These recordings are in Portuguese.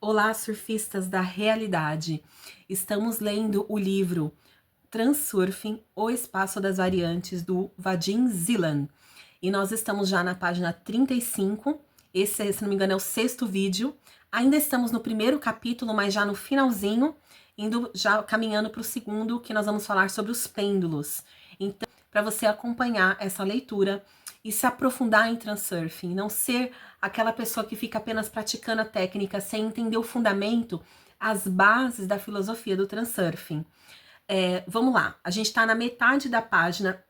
Olá, surfistas da realidade! Estamos lendo o livro Transurfing, o Espaço das Variantes, do Vadim Zeland. E nós estamos já na página 35. Esse, se não me engano, é o 6º vídeo. Ainda estamos no primeiro capítulo, mas já no finalzinho, indo já caminhando para o segundo, que nós vamos falar sobre os pêndulos. Então, para você acompanhar essa leitura e se aprofundar em transurfing, não ser aquela pessoa que fica apenas praticando a técnica sem entender o fundamento, as bases da filosofia do transurfing. Vamos lá, a gente está na metade da página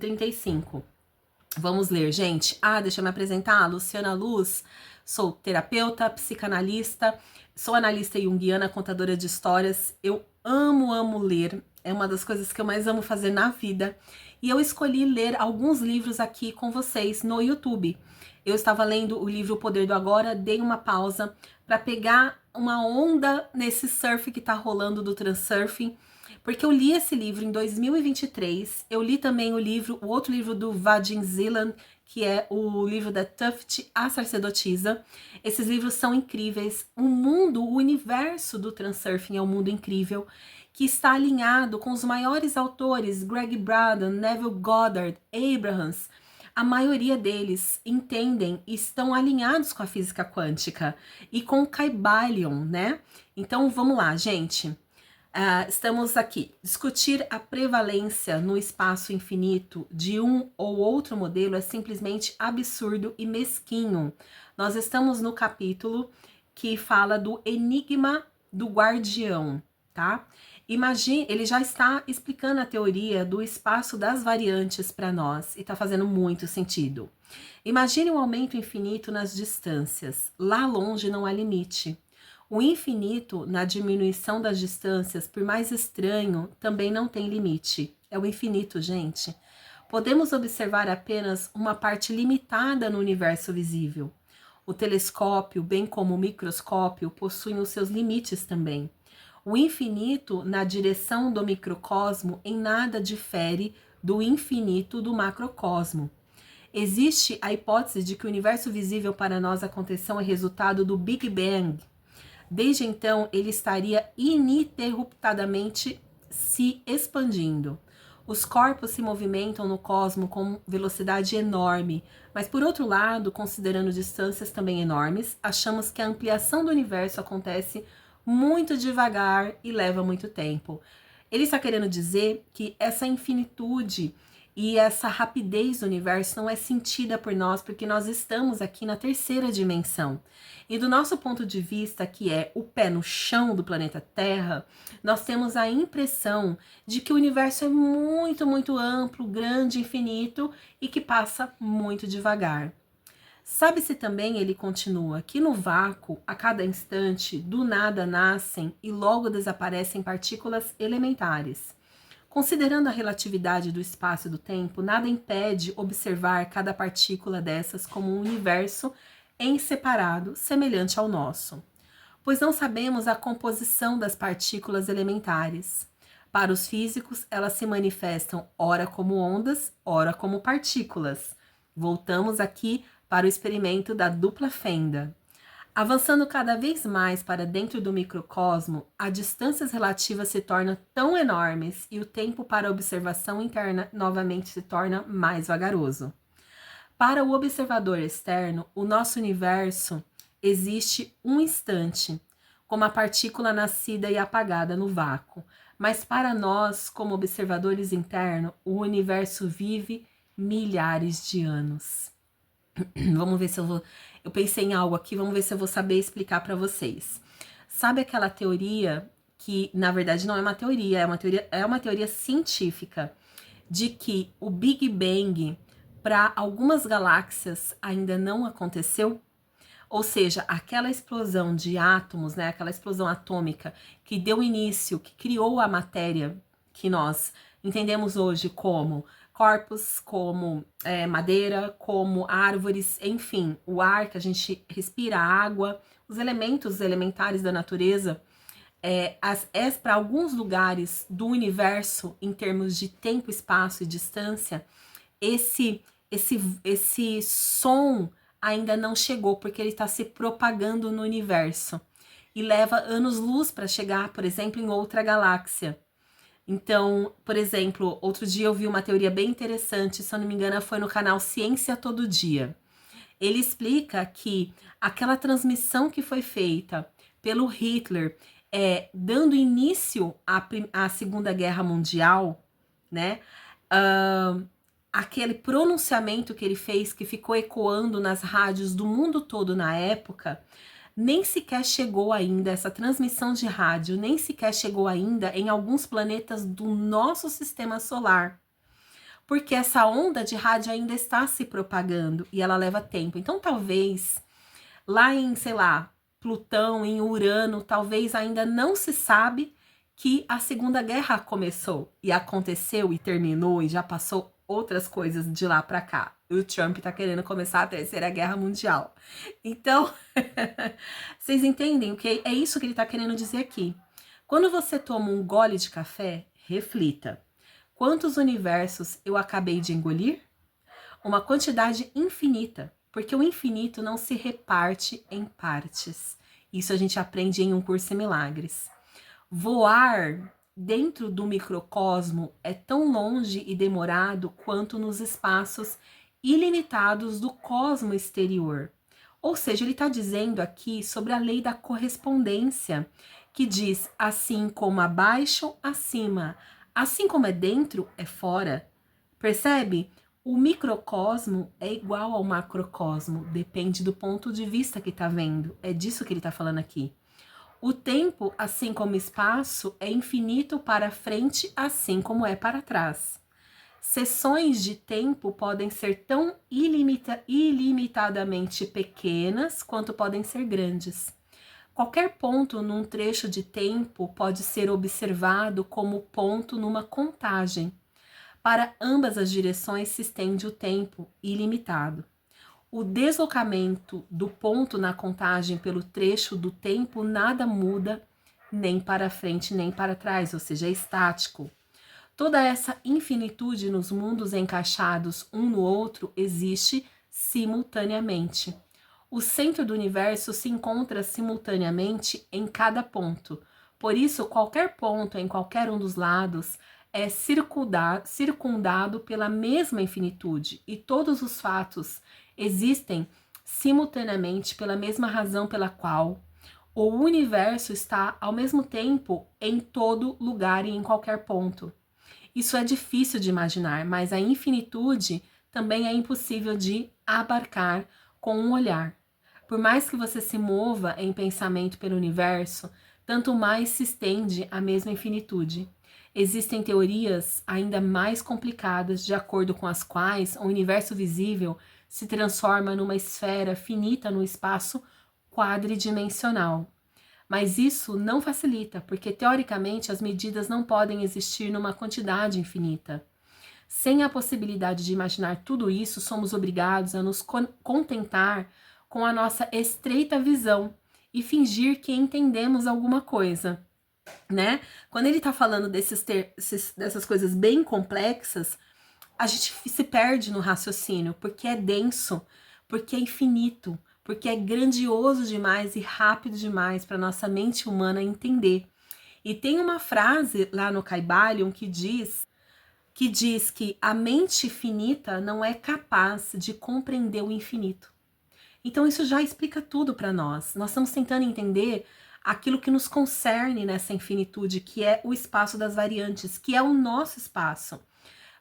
35. Vamos ler, gente. Deixa eu me apresentar, Luciana Luz, sou terapeuta, psicanalista, sou analista junguiana, contadora de histórias. Eu amo ler, é uma das coisas que eu mais amo fazer na vida. E eu escolhi ler alguns livros aqui com vocês no YouTube. Eu estava lendo o livro O Poder do Agora, dei uma pausa para pegar uma onda nesse surf que tá rolando do transurfing, porque eu li esse livro em 2023, eu li também o outro livro do Vadim Zeland, que é o livro da Tuft, A Sacerdotisa. Esses livros são incríveis. O universo do transurfing é um mundo incrível, que está alinhado com os maiores autores, Greg Braden, Neville Goddard, Abrahams. A maioria deles entendem e estão alinhados com a física quântica e com o Kybalion, né? Então vamos lá, gente. Estamos aqui. Discutir a prevalência no espaço infinito de um ou outro modelo é simplesmente absurdo e mesquinho. Nós estamos no capítulo que fala do enigma do guardião, tá? Imagine, ele já está explicando a teoria do espaço das variantes para nós e está fazendo muito sentido. Imagine um aumento infinito nas distâncias. Lá longe não há limite. O infinito, na diminuição das distâncias, por mais estranho, também não tem limite. É o infinito, gente. Podemos observar apenas uma parte limitada no universo visível. O telescópio, bem como o microscópio, possuem os seus limites também. O infinito, na direção do microcosmo, em nada difere do infinito do macrocosmo. Existe a hipótese de que o universo visível para nós aconteceu é resultado do Big Bang. Desde então, ele estaria ininterruptadamente se expandindo. Os corpos se movimentam no cosmos com velocidade enorme, mas por outro lado, considerando distâncias também enormes, achamos que a ampliação do universo acontece muito devagar e leva muito tempo. Ele está querendo dizer que essa infinitude e essa rapidez do universo não é sentida por nós, porque nós estamos aqui na terceira dimensão. E do nosso ponto de vista, que é o pé no chão do planeta Terra, nós temos a impressão de que o universo é muito amplo, grande, infinito e que passa muito devagar. Sabe-se também, ele continua, que no vácuo, a cada instante, do nada nascem e logo desaparecem partículas elementares. Considerando a relatividade do espaço e do tempo, nada impede observar cada partícula dessas como um universo em separado, semelhante ao nosso. Pois não sabemos a composição das partículas elementares. Para os físicos, elas se manifestam ora como ondas, ora como partículas. Voltamos aqui para o experimento da dupla fenda. Avançando cada vez mais para dentro do microcosmo, as distâncias relativas se tornam tão enormes e o tempo para a observação interna novamente se torna mais vagaroso. Para o observador externo, o nosso universo existe um instante, como a partícula nascida e apagada no vácuo. Mas para nós, como observadores internos, o universo vive milhares de anos. Vamos ver se eu pensei em algo aqui, vamos ver se eu vou saber explicar para vocês. Sabe aquela teoria que, na verdade, não é uma teoria, é uma teoria científica de que o Big Bang para algumas galáxias ainda não aconteceu? Ou seja, aquela explosão de átomos, né, aquela explosão atômica que deu início, que criou a matéria que nós entendemos hoje como corpos, como madeira, como árvores, enfim, o ar que a gente respira, a água, os elementos elementares da natureza, para alguns lugares do universo, em termos de tempo, espaço e distância, esse som ainda não chegou, porque ele está se propagando no universo. e leva anos-luz para chegar, por exemplo, em outra galáxia. Então, por exemplo, outro dia eu vi uma teoria bem interessante, se eu não me engano, foi no canal Ciência Todo Dia. Ele explica que aquela transmissão que foi feita pelo Hitler, dando início à Segunda Guerra Mundial, né? Aquele pronunciamento que ele fez, que ficou ecoando nas rádios do mundo todo na época, nem sequer chegou ainda, essa transmissão de rádio nem sequer chegou ainda em alguns planetas do nosso sistema solar. Porque essa onda de rádio ainda está se propagando e ela leva tempo. Então, talvez, lá em, sei lá, Plutão, em Urano, talvez ainda não se sabe que a Segunda Guerra começou e aconteceu e terminou e já passou outras coisas de lá para cá. O Trump tá querendo começar a Terceira Guerra Mundial. Então, vocês entendem o que é isso que ele tá querendo dizer aqui? Quando você toma um gole de café, reflita. Quantos universos eu acabei de engolir? Uma quantidade infinita, porque o infinito não se reparte em partes. Isso a gente aprende em Um Curso em Milagres. Voar dentro do microcosmo é tão longe e demorado quanto nos espaços ilimitados do cosmo exterior. Ou seja, ele está dizendo aqui sobre a lei da correspondência, que diz assim como abaixo, acima, assim como é dentro, é fora. Percebe? O microcosmo é igual ao macrocosmo, depende do ponto de vista que está vendo. É disso que ele está falando aqui. O tempo, assim como o espaço, é infinito para frente, assim como é para trás. Seções de tempo podem ser tão ilimitadamente pequenas quanto podem ser grandes. Qualquer ponto num trecho de tempo pode ser observado como ponto numa contagem. Para ambas as direções se estende o tempo ilimitado. O deslocamento do ponto na contagem pelo trecho do tempo nada muda, nem para frente nem para trás, ou seja, é estático. Toda essa infinitude nos mundos encaixados um no outro existe simultaneamente. O centro do universo se encontra simultaneamente em cada ponto. Por isso, qualquer ponto em qualquer um dos lados é circundado pela mesma infinitude, e todos os fatos existem simultaneamente pela mesma razão pela qual o universo está ao mesmo tempo em todo lugar e em qualquer ponto. Isso é difícil de imaginar, mas a infinitude também é impossível de abarcar com um olhar. Por mais que você se mova em pensamento pelo universo, tanto mais se estende a mesma infinitude. Existem teorias ainda mais complicadas de acordo com as quais o universo visível se transforma numa esfera finita no espaço quadridimensional. Mas isso não facilita, porque teoricamente as medidas não podem existir numa quantidade infinita. Sem a possibilidade de imaginar tudo isso, somos obrigados a nos contentar com a nossa estreita visão e fingir que entendemos alguma coisa, né? Quando ele tá falando dessas coisas bem complexas, a gente se perde no raciocínio, porque é denso, porque é infinito, porque é grandioso demais e rápido demais para nossa mente humana entender. E tem uma frase lá no Kybalion que diz que a mente finita não é capaz de compreender o infinito. Então isso já explica tudo para nós. Nós estamos tentando entender aquilo que nos concerne nessa infinitude, que é o espaço das variantes, que é o nosso espaço,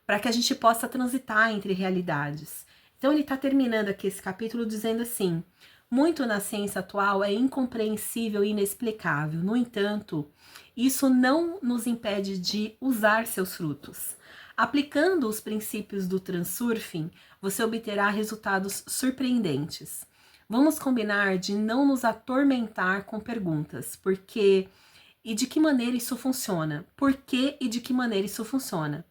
para que a gente possa transitar entre realidades. Então ele está terminando aqui esse capítulo dizendo assim: muito na ciência atual é incompreensível e inexplicável. No entanto, isso não nos impede de usar seus frutos. Aplicando os princípios do transurfing, você obterá resultados surpreendentes. Vamos combinar de não nos atormentar com perguntas, porque e de que maneira isso funciona? Por que e de que maneira isso funciona?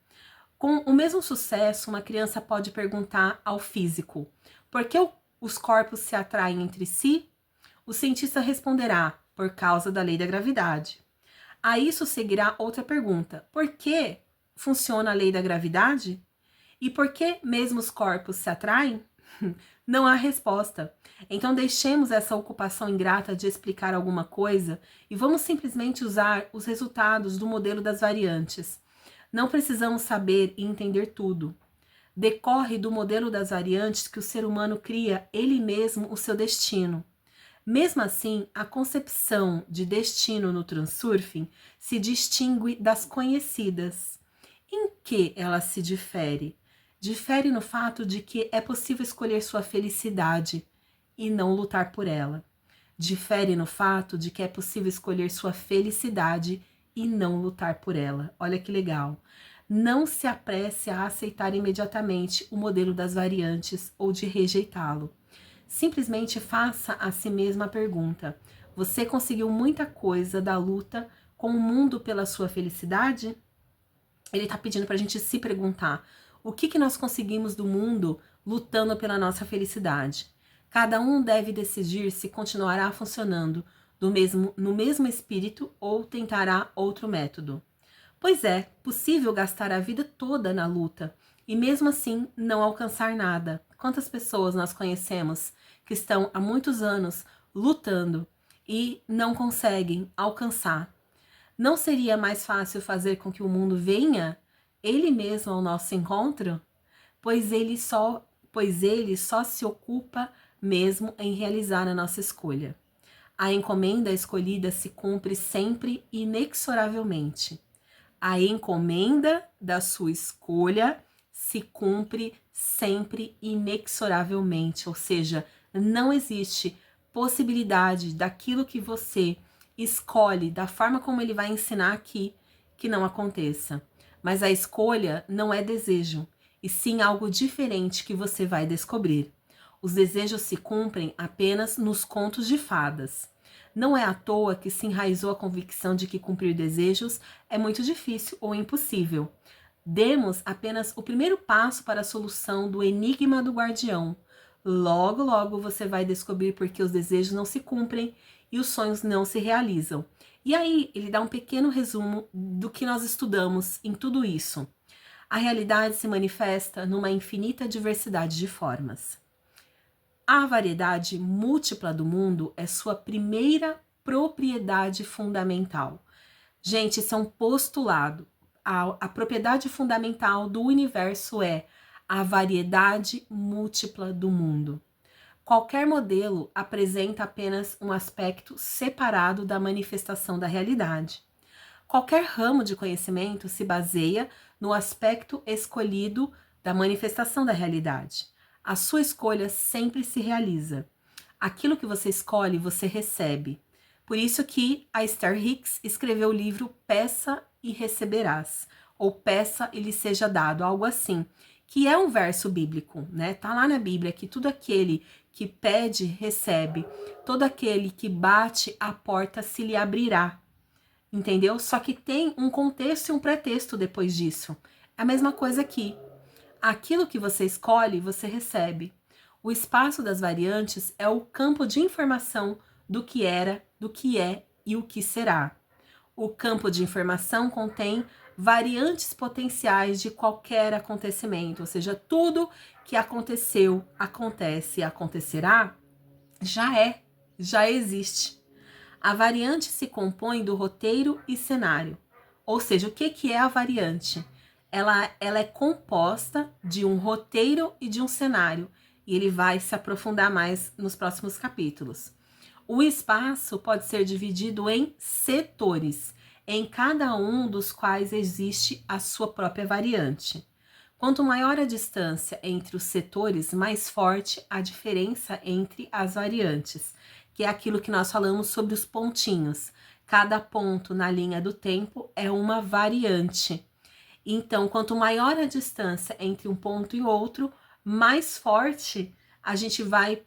Com o mesmo sucesso, uma criança pode perguntar ao físico: por que os corpos se atraem entre si? O cientista responderá: por causa da lei da gravidade. A isso seguirá outra pergunta: por que funciona a lei da gravidade? E por que mesmo os corpos se atraem? Não há resposta. Então deixemos essa ocupação ingrata de explicar alguma coisa e vamos simplesmente usar os resultados do modelo das variantes. Não precisamos saber e entender tudo. Decorre do modelo das variantes que o ser humano cria ele mesmo o seu destino. Mesmo assim, a concepção de destino no transurfing se distingue das conhecidas. Em que ela se difere? Difere no fato de que é possível escolher sua felicidade e não lutar por ela. Difere no fato de que é possível escolher sua felicidade e não lutar por ela. Olha que legal. Não se apresse a aceitar imediatamente o modelo das variantes ou de rejeitá-lo. Simplesmente faça a si mesma a pergunta: você conseguiu muita coisa da luta com o mundo pela sua felicidade? Ele está pedindo para a gente se perguntar: o que nós conseguimos do mundo lutando pela nossa felicidade? Cada um deve decidir se continuará funcionando no mesmo espírito ou tentará outro método. Pois é, possível gastar a vida toda na luta e mesmo assim não alcançar nada. Quantas pessoas nós conhecemos que estão há muitos anos lutando e não conseguem alcançar? Não seria mais fácil fazer com que o mundo venha ele mesmo ao nosso encontro? Pois ele só se ocupa mesmo em realizar a nossa escolha. A encomenda escolhida se cumpre sempre inexoravelmente. A encomenda da sua escolha se cumpre sempre inexoravelmente, ou seja, não existe possibilidade daquilo que você escolhe, da forma como ele vai ensinar aqui, que não aconteça. Mas a escolha não é desejo, e sim algo diferente que você vai descobrir. Os desejos se cumprem apenas nos contos de fadas. Não é à toa que se enraizou a convicção de que cumprir desejos é muito difícil ou impossível. Demos apenas o primeiro passo para a solução do enigma do guardião. Logo, logo você vai descobrir por que os desejos não se cumprem e os sonhos não se realizam. E aí ele dá um pequeno resumo do que nós estudamos em tudo isso. A realidade se manifesta numa infinita diversidade de formas. A variedade múltipla do mundo é sua primeira propriedade fundamental. Gente, isso é um postulado. A propriedade fundamental do universo é a variedade múltipla do mundo. Qualquer modelo apresenta apenas um aspecto separado da manifestação da realidade. Qualquer ramo de conhecimento se baseia no aspecto escolhido da manifestação da realidade. A sua escolha sempre se realiza. Aquilo que você escolhe, você recebe. Por isso que a Esther Hicks escreveu o livro Peça e Receberás, ou Peça e lhe seja dado, algo assim, que é um verso bíblico, né? Tá lá na Bíblia que tudo aquele que pede, recebe. Todo aquele que bate, a porta se lhe abrirá. Entendeu? Só que tem um contexto e um pretexto depois disso. É a mesma coisa aqui. Aquilo que você escolhe, você recebe. O espaço das variantes é o campo de informação do que era, do que é e o que será. O campo de informação contém variantes potenciais de qualquer acontecimento, ou seja, tudo que aconteceu, acontece e acontecerá, já existe. A variante se compõe do roteiro e cenário. Ou seja, o que é a variante? Ela é composta de um roteiro e de um cenário. E ele vai se aprofundar mais nos próximos capítulos. O espaço pode ser dividido em setores, em cada um dos quais existe a sua própria variante. Quanto maior a distância entre os setores, mais forte a diferença entre as variantes, que é aquilo que nós falamos sobre os pontinhos. Cada ponto na linha do tempo é uma variante. Então, quanto maior a distância entre um ponto e outro, mais forte a gente vai.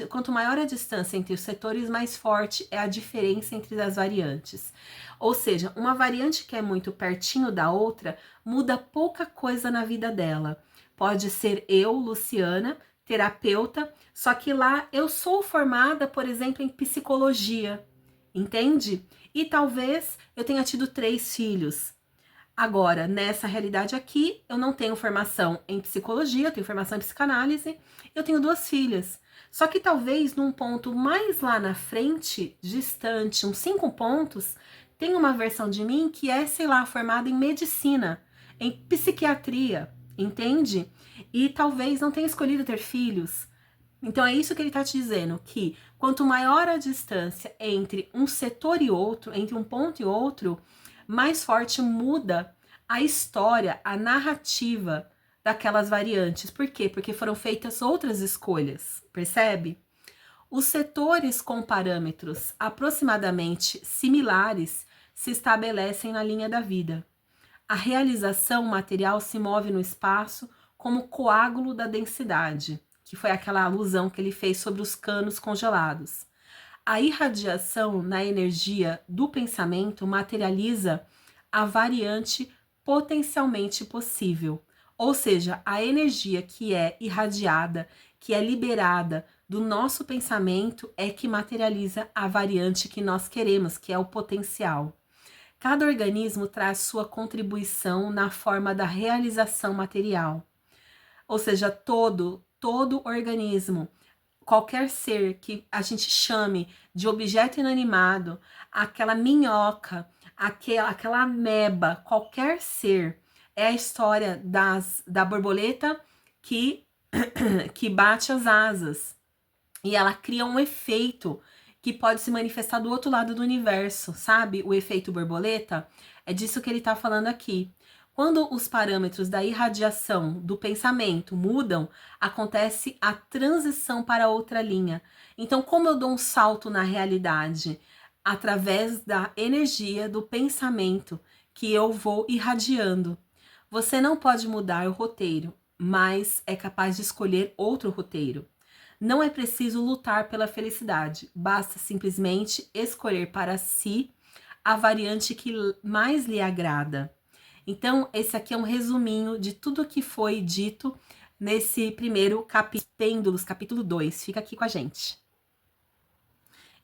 Quanto maior a distância entre os setores, mais forte é a diferença entre as variantes. Ou seja, uma variante que é muito pertinho da outra muda pouca coisa na vida dela. Pode ser eu, Luciana, terapeuta, só que lá eu sou formada, por exemplo, em psicologia, entende? E talvez eu tenha tido 3 filhos. Agora, nessa realidade aqui, eu não tenho formação em psicologia, eu tenho formação em psicanálise, eu tenho 2 filhas. Só que talvez num ponto mais lá na frente, distante, uns 5 pontos, tem uma versão de mim que é, sei lá, formada em medicina, em psiquiatria, entende? E talvez não tenha escolhido ter filhos. Então é isso que ele está te dizendo, que quanto maior a distância entre um setor e outro, entre um ponto e outro, mais forte muda a história, a narrativa daquelas variantes. Por quê? Porque foram feitas outras escolhas, percebe? Os setores com parâmetros aproximadamente similares se estabelecem na linha da vida. A realização material se move no espaço como coágulo da densidade, que foi aquela alusão que ele fez sobre os canos congelados. A irradiação na energia do pensamento materializa a variante potencialmente possível, ou seja, a energia que é irradiada, que é liberada do nosso pensamento é que materializa a variante que nós queremos, que é o potencial. Cada organismo traz sua contribuição na forma da realização material. Ou seja, todo organismo, qualquer ser que a gente chame de objeto inanimado, aquela minhoca, aquela ameba, qualquer ser, é a história da borboleta que, que bate as asas. E ela cria um efeito que pode se manifestar do outro lado do universo, sabe? O efeito borboleta. É disso que ele está falando aqui. Quando os parâmetros da irradiação do pensamento mudam, acontece a transição para outra linha. Então, como eu dou um salto na realidade? Através da energia do pensamento que eu vou irradiando. Você não pode mudar o roteiro, mas é capaz de escolher outro roteiro. Não é preciso lutar pela felicidade, basta simplesmente escolher para si a variante que mais lhe agrada. Então, esse aqui é um resuminho de tudo que foi dito nesse primeiro capítulo, Pêndulos, capítulo 2. Fica aqui com a gente.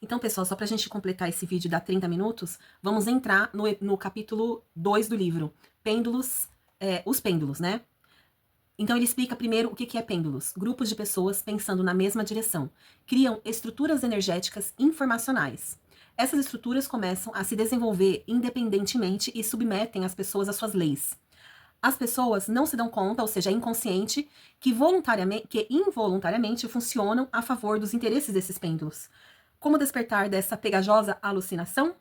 Então, pessoal, só para a gente completar esse vídeo, dá 30 minutos, vamos entrar no capítulo 2 do livro, Pêndulos, os pêndulos, né? Então ele explica primeiro o que é pêndulos. Grupos de pessoas pensando na mesma direção. Criam estruturas energéticas informacionais. Essas estruturas começam a se desenvolver independentemente e submetem as pessoas às suas leis. As pessoas não se dão conta, ou seja, é inconsciente, que involuntariamente funcionam a favor dos interesses desses pêndulos. Como despertar dessa pegajosa alucinação?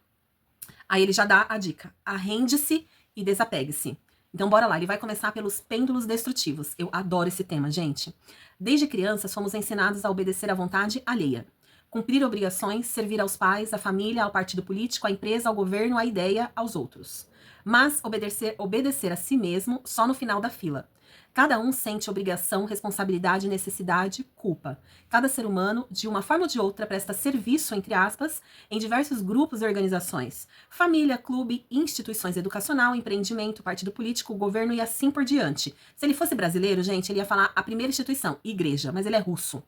Aí ele já dá a dica. Arrende-se e desapegue-se. Então, bora lá. Ele vai começar pelos pêndulos destrutivos. Eu adoro esse tema, gente. Desde crianças, fomos ensinados a obedecer à vontade alheia. Cumprir obrigações, servir aos pais, à família, ao partido político, à empresa, ao governo, à ideia, aos outros. Mas obedecer a si mesmo só no final da fila. Cada um sente obrigação, responsabilidade, necessidade, culpa. Cada ser humano, de uma forma ou de outra, presta serviço, entre aspas, em diversos grupos e organizações. Família, clube, instituições educacional, empreendimento, partido político, governo e assim por diante. Se ele fosse brasileiro, gente, ele ia falar a primeira instituição, igreja, mas ele é russo.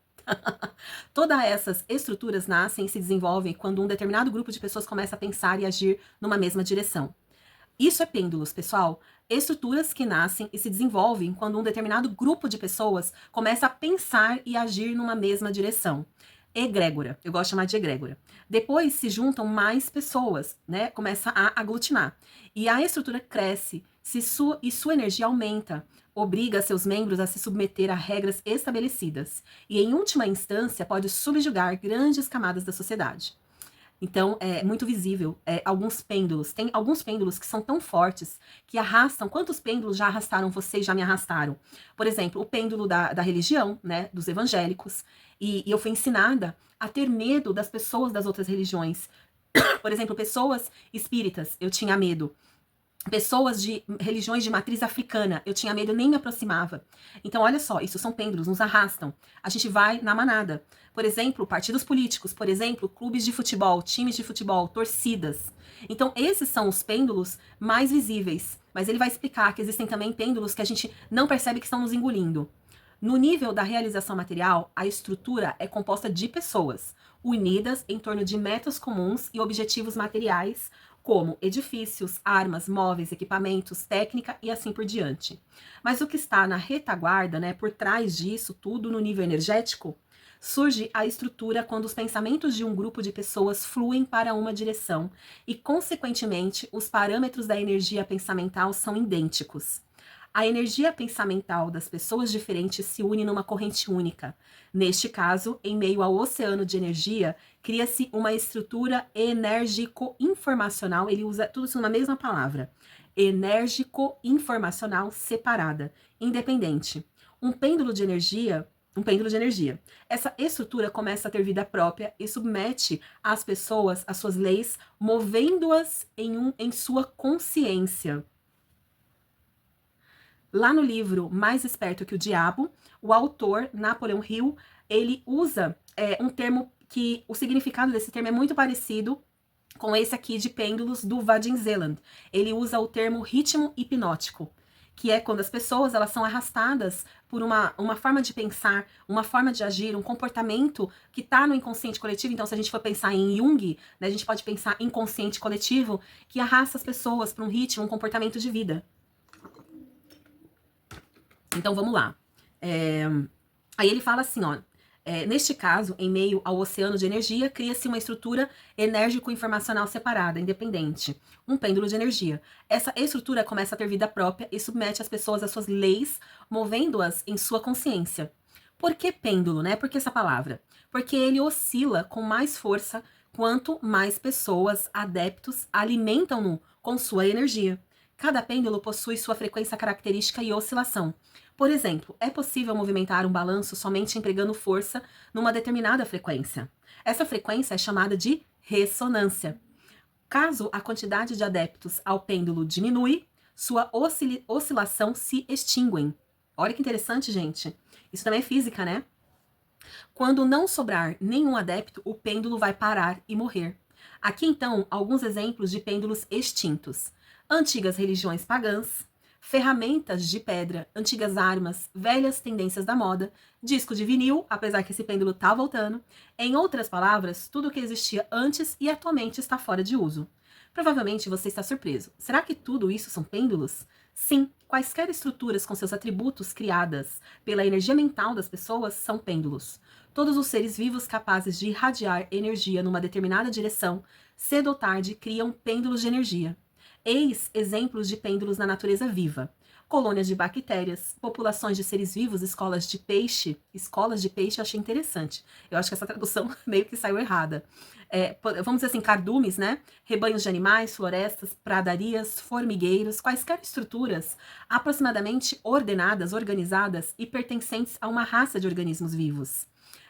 Todas essas estruturas nascem e se desenvolvem quando um determinado grupo de pessoas começa a pensar e agir numa mesma direção. Isso é pêndulos, pessoal. Estruturas que nascem e se desenvolvem quando um determinado grupo de pessoas começa a pensar e agir numa mesma direção. Egrégora, eu gosto de chamar de egrégora. Depois se juntam mais pessoas, né? Começa a aglutinar. E a estrutura cresce e sua energia aumenta. Obriga seus membros a se submeter a regras estabelecidas. E, em última instância, pode subjugar grandes camadas da sociedade. Então, é muito visível alguns pêndulos. Tem alguns pêndulos que são tão fortes que arrastam. Quantos pêndulos já arrastaram vocês, já me arrastaram? Por exemplo, o pêndulo da religião, né? Dos evangélicos. E eu fui ensinada a ter medo das pessoas das outras religiões. Por exemplo, pessoas espíritas, eu tinha medo. Pessoas de religiões de matriz africana, eu tinha medo, eu nem me aproximava. Então, olha só, isso são pêndulos, nos arrastam. A gente vai na manada. Por exemplo, partidos políticos, por exemplo, clubes de futebol, times de futebol, torcidas. Então, esses são os pêndulos mais visíveis. Mas ele vai explicar que existem também pêndulos que a gente não percebe que estão nos engolindo. No nível da realização material, a estrutura é composta de pessoas, unidas em torno de metas comuns e objetivos materiais, como edifícios, armas, móveis, equipamentos, técnica e assim por diante. Mas o que está na retaguarda, né, por trás disso tudo no nível energético, surge a estrutura quando os pensamentos de um grupo de pessoas fluem para uma direção e, consequentemente, os parâmetros da energia pensamental são idênticos. A energia pensamental das pessoas diferentes se une numa corrente única. Neste caso, em meio ao oceano de energia, cria-se uma estrutura enérgico-informacional, ele usa tudo isso numa mesma palavra, enérgico-informacional separada, independente. Um pêndulo de energia. Essa estrutura começa a ter vida própria e submete as pessoas às suas leis, movendo-as em sua consciência. Lá no livro Mais Esperto que o Diabo, o autor, Napoleon Hill, ele usa um termo que o significado desse termo é muito parecido com esse aqui de pêndulos do Vadim Zeland. Ele usa o termo ritmo hipnótico, que é quando as pessoas elas são arrastadas por uma forma de pensar, uma forma de agir, um comportamento que está no inconsciente coletivo. Então, se a gente for pensar em Jung, né, a gente pode pensar em inconsciente coletivo, que arrasta as pessoas para um ritmo, um comportamento de vida. Então, vamos lá. Aí ele fala assim, ó, neste caso, em meio ao oceano de energia, cria-se uma estrutura enérgico-informacional separada, independente, um pêndulo de energia. Essa estrutura começa a ter vida própria e submete as pessoas às suas leis, movendo-as em sua consciência. Por que pêndulo, né? Por que essa palavra? Porque ele oscila com mais força quanto mais pessoas, adeptos, alimentam-no com sua energia. Cada pêndulo possui sua frequência característica e oscilação. Por exemplo, é possível movimentar um balanço somente empregando força numa determinada frequência. Essa frequência é chamada de ressonância. Caso a quantidade de adeptos ao pêndulo diminui, sua oscilação se extingue. Olha que interessante, gente. Isso também é física, né? Quando não sobrar nenhum adepto, o pêndulo vai parar e morrer. Aqui, então, alguns exemplos de pêndulos extintos. Antigas religiões pagãs, ferramentas de pedra, antigas armas, velhas tendências da moda, disco de vinil, apesar que esse pêndulo tá voltando. Em outras palavras, tudo o que existia antes e atualmente está fora de uso. Provavelmente você está surpreso. Será que tudo isso são pêndulos? Sim, quaisquer estruturas com seus atributos criadas pela energia mental das pessoas são pêndulos. Todos os seres vivos capazes de irradiar energia numa determinada direção, cedo ou tarde, criam pêndulos de energia. Eis exemplos de pêndulos na natureza viva. Colônias de bactérias, populações de seres vivos, escolas de peixe, eu achei interessante. Eu acho que essa tradução meio que saiu errada. Vamos dizer assim, cardumes, né? Rebanhos de animais, florestas, pradarias, formigueiros, quaisquer estruturas aproximadamente ordenadas, organizadas e pertencentes a uma raça de organismos vivos.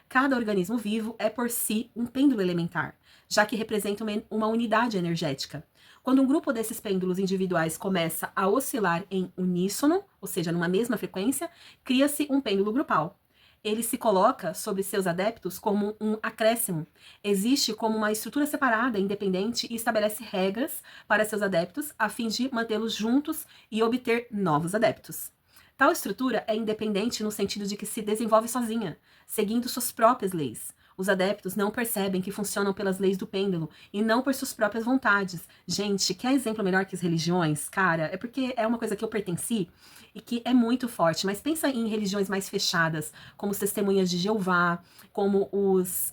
Cada organismo vivo é por si um pêndulo elementar, já que representa uma unidade energética. Quando um grupo desses pêndulos individuais começa a oscilar em uníssono, ou seja, numa mesma frequência, cria-se um pêndulo grupal. Ele se coloca sobre seus adeptos como um acréscimo. Existe como uma estrutura separada, independente e estabelece regras para seus adeptos a fim de mantê-los juntos e obter novos adeptos. Tal estrutura é independente no sentido de que se desenvolve sozinha, seguindo suas próprias leis. Os adeptos não percebem que funcionam pelas leis do pêndulo e não por suas próprias vontades. Gente, quer exemplo melhor que as religiões? Cara, é porque é uma coisa que eu pertenci e que é muito forte. Mas pensa em religiões mais fechadas, como os Testemunhas de Jeová, como os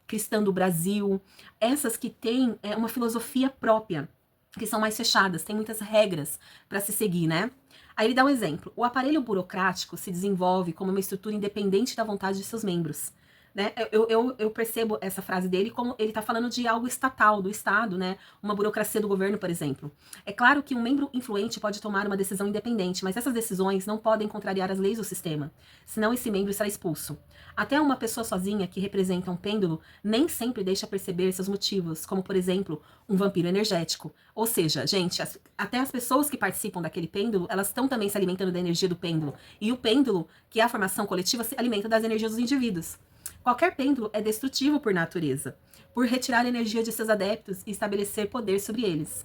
Cristãos do Brasil. Essas que têm uma filosofia própria, que são mais fechadas, tem muitas regras para se seguir, né? Aí ele dá um exemplo. O aparelho burocrático se desenvolve como uma estrutura independente da vontade de seus membros. Né? Eu percebo essa frase dele como ele está falando de algo estatal, do Estado, né? Uma burocracia do governo, por exemplo. É claro que um membro influente pode tomar uma decisão independente, mas essas decisões não podem contrariar as leis do sistema, senão esse membro será expulso. Até uma pessoa sozinha que representa um pêndulo nem sempre deixa perceber seus motivos, como, por exemplo, um vampiro energético. Ou seja, gente, até as pessoas que participam daquele pêndulo, elas estão também se alimentando da energia do pêndulo. E o pêndulo, que é a formação coletiva, se alimenta das energias dos indivíduos. Qualquer pêndulo é destrutivo por natureza, por retirar a energia de seus adeptos e estabelecer poder sobre eles.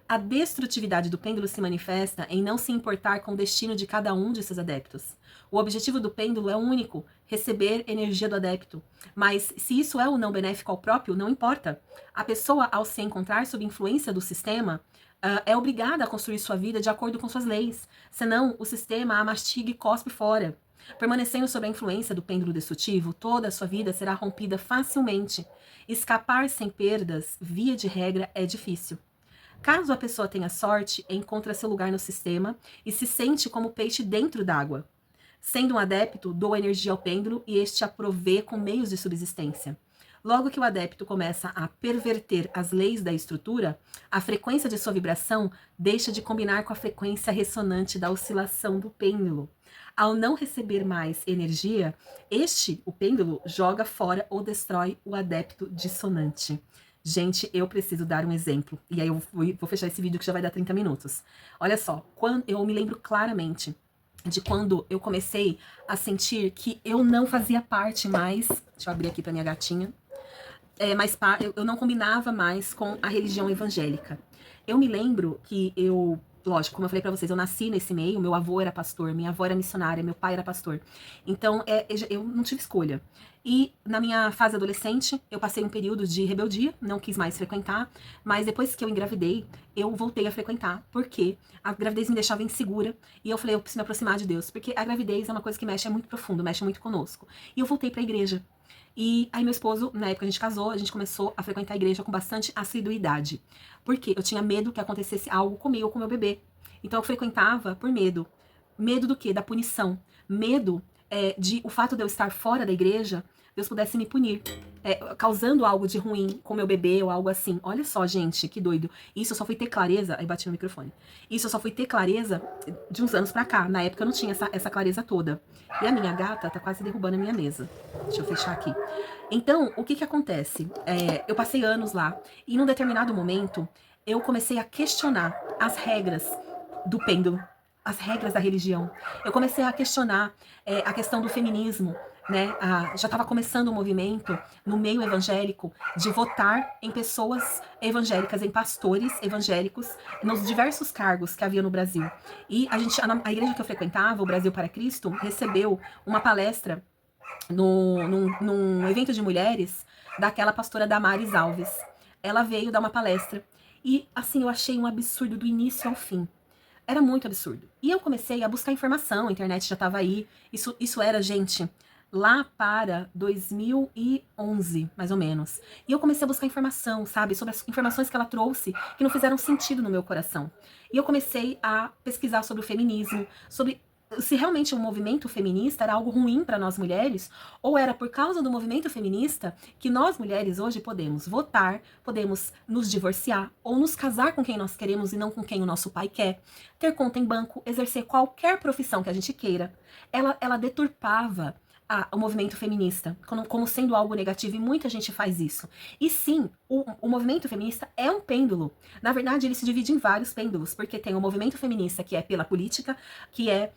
A destrutividade do pêndulo se manifesta em não se importar com o destino de cada um de seus adeptos. O objetivo do pêndulo é único, receber energia do adepto. Mas se isso é ou não benéfico ao próprio, não importa. A pessoa, ao se encontrar sob influência do sistema, é obrigada a construir sua vida de acordo com suas leis. Senão, o sistema a mastiga e cospe fora. Permanecendo sob a influência do pêndulo destrutivo, toda a sua vida será rompida facilmente. Escapar sem perdas, via de regra, é difícil. Caso a pessoa tenha sorte, encontra seu lugar no sistema e se sente como peixe dentro d'água. Sendo um adepto, doa energia ao pêndulo e este a provê com meios de subsistência. Logo que o adepto começa a perverter as leis da estrutura, a frequência de sua vibração deixa de combinar com a frequência ressonante da oscilação do pêndulo. Ao não receber mais energia, o pêndulo, joga fora ou destrói o adepto dissonante. Gente, eu preciso dar um exemplo. E aí eu vou fechar esse vídeo que já vai dar 30 minutos. Olha só, eu me lembro claramente de quando eu comecei a sentir que eu não fazia parte mais... Deixa eu abrir aqui pra minha gatinha. Eu não combinava mais com a religião evangélica. Eu me lembro que lógico, como eu falei pra vocês, eu nasci nesse meio, meu avô era pastor, minha avó era missionária, meu pai era pastor. Então, eu não tive escolha. E na minha fase adolescente, eu passei um período de rebeldia, não quis mais frequentar, mas depois que eu engravidei, eu voltei a frequentar, porque a gravidez me deixava insegura, e eu falei, eu preciso me aproximar de Deus, porque a gravidez é uma coisa que mexe muito profundo, mexe muito conosco. E eu voltei pra igreja. E aí meu esposo, na época a gente casou, a gente começou a frequentar a igreja com bastante assiduidade. Porque eu tinha medo que acontecesse algo comigo ou com meu bebê. Então eu frequentava por medo. Medo do quê? Da punição. Medo de o fato de eu estar fora da igreja, Deus pudesse me punir, causando algo de ruim com meu bebê ou algo assim. Olha só, gente, que doido. Isso eu só fui ter clareza... Aí bati no microfone. Isso eu só fui ter clareza de uns anos pra cá. Na época eu não tinha essa clareza toda. E a minha gata tá quase derrubando a minha mesa. Deixa eu fechar aqui. Então, o que que acontece? Eu passei anos lá. E num determinado momento, eu comecei a questionar as regras do pêndulo, as regras da religião. Eu comecei a questionar a questão do feminismo, né? Já estava começando o movimento no meio evangélico de votar em pessoas evangélicas, em pastores evangélicos, nos diversos cargos que havia no Brasil. E a igreja que eu frequentava, o Brasil para Cristo, recebeu uma palestra num evento de mulheres daquela pastora Damares Alves. Ela veio dar uma palestra e, assim, eu achei um absurdo do início ao fim. Era muito absurdo. E eu comecei a buscar informação, a internet já estava aí. Isso era, gente, lá para 2011, mais ou menos. E eu comecei a buscar informação, sabe, sobre as informações que ela trouxe, que não fizeram sentido no meu coração. E eu comecei a pesquisar sobre o feminismo, sobre se realmente o movimento feminista era algo ruim para nós mulheres, ou era por causa do movimento feminista que nós mulheres hoje podemos votar, podemos nos divorciar, ou nos casar com quem nós queremos e não com quem o nosso pai quer, ter conta em banco, exercer qualquer profissão que a gente queira. Ela deturpava o movimento feminista como sendo algo negativo, e muita gente faz isso. E sim, o movimento feminista é um pêndulo. Na verdade, ele se divide em vários pêndulos, porque tem o movimento feminista que é pela política, que é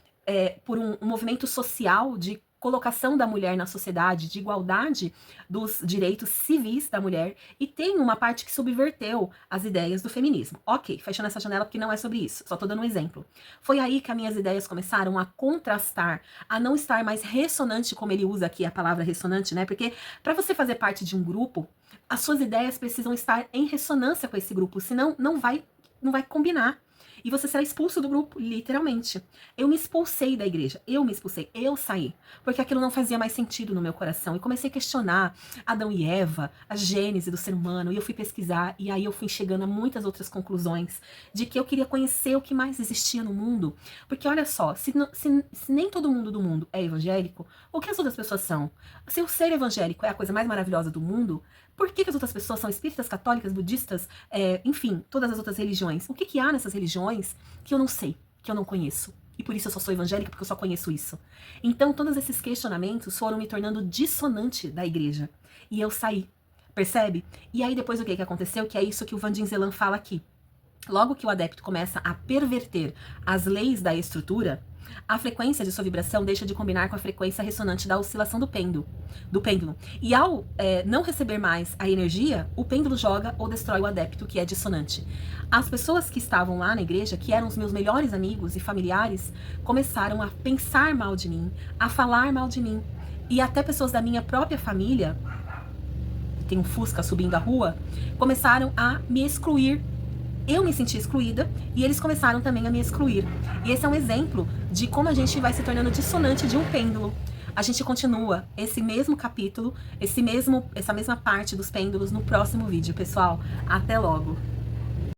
por um movimento social de colocação da mulher na sociedade, de igualdade dos direitos civis da mulher, e tem uma parte que subverteu as ideias do feminismo. Ok, fechando essa janela porque não é sobre isso, só tô dando um exemplo. Foi aí que as minhas ideias começaram a contrastar, a não estar mais ressonante, como ele usa aqui a palavra ressonante, né? Porque para você fazer parte de um grupo, as suas ideias precisam estar em ressonância com esse grupo, senão não vai combinar. E você será expulso do grupo, literalmente. Eu me expulsei da igreja, eu saí. Porque aquilo não fazia mais sentido no meu coração. E comecei a questionar Adão e Eva, a gênese do ser humano. E eu fui pesquisar, e aí eu fui chegando a muitas outras conclusões. De que eu queria conhecer o que mais existia no mundo. Porque olha só, se nem todo mundo do mundo é evangélico, o que as outras pessoas são? Se o ser evangélico é a coisa mais maravilhosa do mundo, por que as outras pessoas são espíritas, católicas, budistas, enfim, todas as outras religiões? O que há nessas religiões que eu não sei, que eu não conheço? E por isso eu só sou evangélica, porque eu só conheço isso. Então, todos esses questionamentos foram me tornando dissonante da igreja. E eu saí, percebe? E aí depois o que aconteceu? Que é isso que o Vandin Zelan fala aqui. Logo que o adepto começa a perverter as leis da estrutura, A frequência de sua vibração deixa de combinar com a frequência ressonante da oscilação do pêndulo. E ao não receber mais a energia, o pêndulo joga ou destrói o adepto que é dissonante. As pessoas que estavam lá na igreja, que eram os meus melhores amigos e familiares, começaram a pensar mal de mim, a falar mal de mim. E até pessoas da minha própria família, tem um Fusca subindo a rua, começaram a me excluir. Eu me senti excluída e eles começaram também a me excluir. E esse é um exemplo de como a gente vai se tornando dissonante de um pêndulo. A gente continua esse mesmo capítulo, essa mesma parte dos pêndulos no próximo vídeo, pessoal. Até logo!